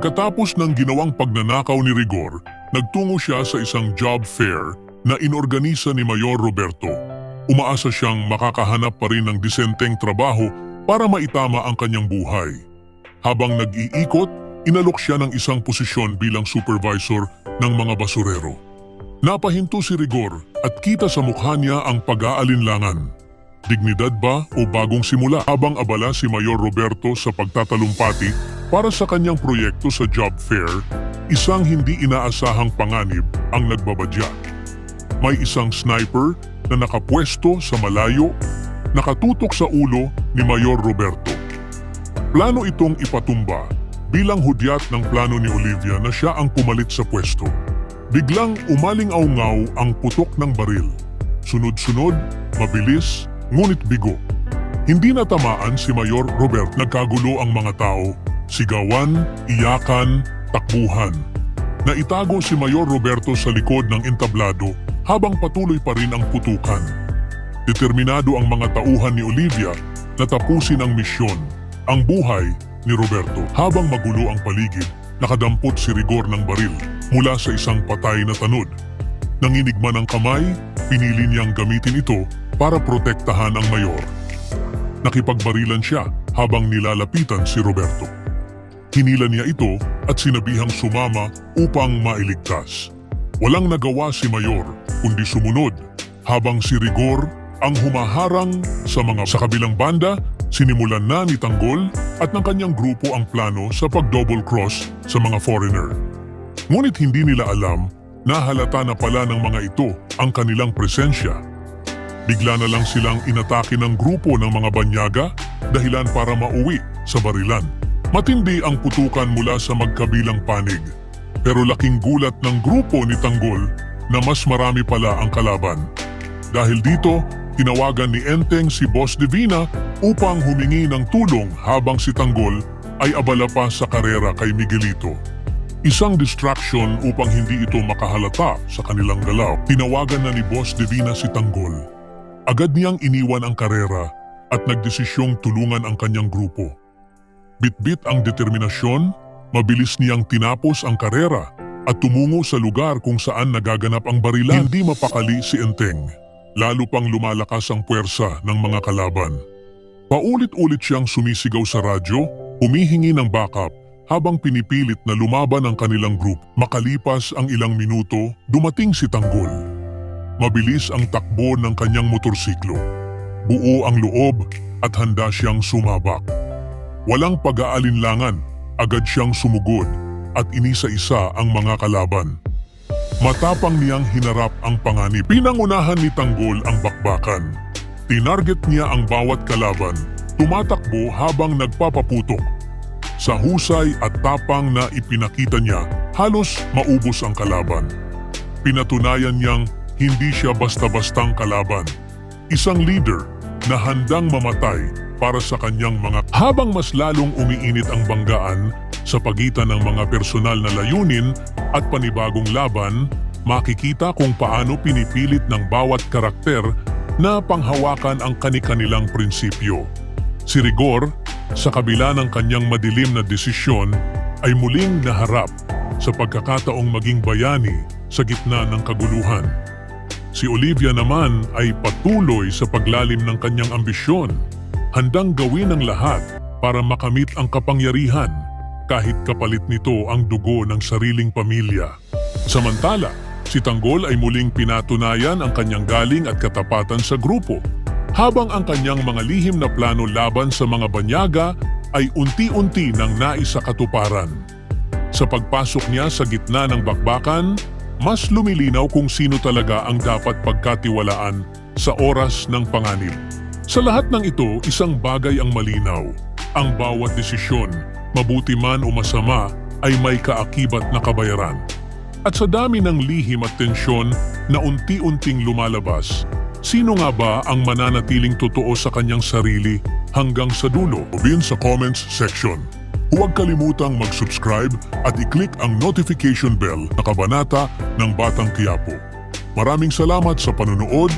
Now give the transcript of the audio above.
Pagkatapos ng ginawang pagnanakaw ni Rigor, nagtungo siya sa isang job fair na inorganisa ni Mayor Roberto. Umaasa siyang makakahanap pa rin ng disenteng trabaho para maitama ang kanyang buhay. Habang nag-iikot, inalok siya ng isang posisyon bilang supervisor ng mga basurero. Napahinto si Rigor at kita sa mukha niya ang pag-aalinlangan. Dignidad ba o bagong simula? Habang abala si Mayor Roberto sa pagtatalumpati para sa kanyang proyekto sa job fair, isang hindi inaasahang panganib ang nagbabadya. May isang sniper na nakapwesto sa malayo, nakatutok sa ulo ni Mayor Roberto. Plano itong ipatumba bilang hudyat ng plano ni Olivia na siya ang pumalit sa pwesto. Biglang umaling-aungaw ang putok ng baril. Sunod-sunod, mabilis, ngunit bigo. Hindi natamaan si Mayor Robert. Nagkagulo ang mga tao. Sigawan, iyakan, takbuhan. Naitago si Mayor Roberto sa likod ng entablado habang patuloy pa rin ang putukan. Determinado ang mga tauhan ni Olivia na tapusin ang misyon, ang buhay ni Roberto. Habang magulo ang paligid, nakadampot si Rigor ng baril mula sa isang patay na tanod. Nanginig man ang kamay, pinili niyang gamitin ito para protektahan ang mayor. Nakipagbarilan siya habang nilalapitan si Roberto. Hinila niya ito at sinabihang sumama upang mailigtas. Walang nagawa si Mayor kundi sumunod habang si Rigor ang humaharang sa mga. Sa kabilang banda, sinimulan na ni Tanggol at ng kanyang grupo ang plano sa pag-double cross sa mga foreigner. Ngunit hindi nila alam na halata na pala ng mga ito ang kanilang presensya. Bigla na lang silang inatake ng grupo ng mga banyaga dahilan para mauwi sa barilan. Matindi ang putukan mula sa magkabilang panig. Pero laking gulat ng grupo ni Tanggol na mas marami pala ang kalaban. Dahil dito, tinawagan ni Enteng si Boss Divina upang humingi ng tulong habang si Tanggol ay abala pa sa karera kay Miguelito. Isang distraction upang hindi ito makahalata sa kanilang galaw. Tinawagan na ni Boss Divina si Tanggol. Agad niyang iniwan ang karera at nagdesisyong tulungan ang kanyang grupo. Bitbit ang determinasyon, mabilis niyang tinapos ang karera at tumungo sa lugar kung saan nagaganap ang barilan. Hindi mapakali si Enteng, lalo pang lumalakas ang puwersa ng mga kalaban. Paulit-ulit siyang sumisigaw sa radyo, humihingi ng backup habang pinipilit na lumaban ang kanilang group. Makalipas ang ilang minuto, dumating si Tanggol. Mabilis ang takbo ng kanyang motorsiklo. Buo ang loob at handa siyang sumabak. Walang pag-aalinlangan, agad siyang sumugod at inisa-isa ang mga kalaban. Matapang niyang hinarap ang panganib. Pinangunahan ni Tanggol ang bakbakan. Tinarget niya ang bawat kalaban, tumatakbo habang nagpapaputok. Sa husay at tapang na ipinakita niya, halos maubos ang kalaban. Pinatunayan niyang hindi siya basta-bastang kalaban. Isang leader na handang mamatay para sa kanyang mga. Habang mas lalong umiinit ang banggaan sa pagitan ng mga personal na layunin at panibagong laban, makikita kung paano pinipilit ng bawat karakter na panghawakan ang kani-kanilang prinsipyo. Si Rigor, sa kabila ng kanyang madilim na desisyon, ay muling naharap sa pagkakataong maging bayani sa gitna ng kaguluhan. Si Olivia naman ay patuloy sa paglalim ng kanyang ambisyon, handang gawin ang lahat para makamit ang kapangyarihan kahit kapalit nito ang dugo ng sariling pamilya. Samantala, si Tanggol ay muling pinatunayan ang kanyang galing at katapatan sa grupo, habang ang kanyang mga lihim na plano laban sa mga banyaga ay unti-unti nang naisakatuparan. Sa pagpasok niya sa gitna ng bakbakan, mas lumilinaw kung sino talaga ang dapat pagkatiwalaan sa oras ng panganib. Sa lahat ng ito, isang bagay ang malinaw. Ang bawat desisyon, mabuti man o masama, ay may kaakibat na kabayaran. At sa dami ng lihim at tensyon na unti-unting lumalabas, sino nga ba ang mananatiling totoo sa kanyang sarili hanggang sa dulo? Sabihin sa comments section. Huwag kalimutang mag-subscribe at i-click ang notification bell na kabanata ng Batang Quiapo. Maraming salamat sa panunood.